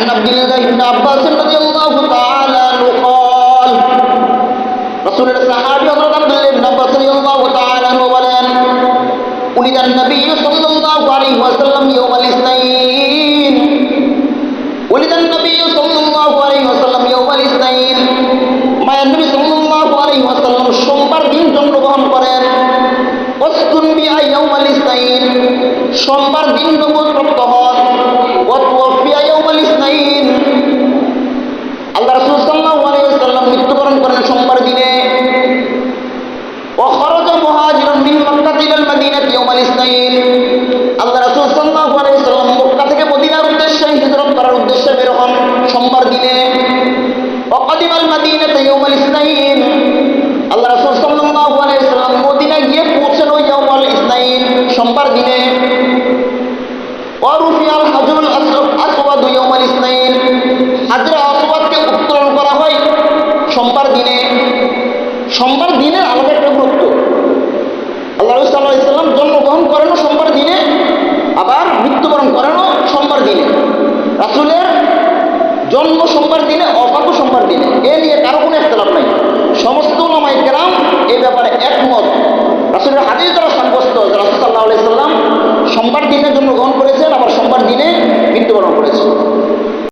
عن عبد الله بن عباس رضي الله تعالى عنه قال رسول الصحابي حضرت عبد الله بن عباس رضي الله تعالى عنه বলেন ولد النبي صلى الله عليه وسلم يوم الاثنين ولد النبي صلى الله عليه وسلم يوم الاثنين মায়া নবী সাল্লাল্লাহু আলাইহি ওয়াসাল্লাম সোমবার দিন জন্মগ্রহণ করেন ওয়াসকুন বিআ ইয়াউমাল ইসনাইন সোমবার দিন নবুয়ত হন ওয়া তুওফিয়া ইয়াউমাল ইসনাইন আল্লাহ রাসূল সাল্লাল্লাহু আলাইহি ওয়াসাল্লাম মৃত্যুবরণ করেন সোমবার দিনে ওয়া খারাজা মুহাজিরান মিন মক্কা ইলাল মদিনাতি ইয়াউমাল ইসনাইন আল্লাহ রাসূল সাল্লাল্লাহু আলাইহি ওয়াসাল্লাম মক্কা থেকে মদিনার উদ্দেশ্যে হিজরত করার উদ্দেশ্যে বের হন সোমবার দিনে وقدم المدينة يوم الاثنين আল্লাহ রাসূল সাল্লাল্লাহু আলাইহি ওয়াসাল্লাম মদিনায় গিয়ে পৌঁছানো ইয়াউমুল ইসনাইন সোমবার দিনে ওয়ারুফিয়াল হাজরুল আসওয়াদ ইয়াউম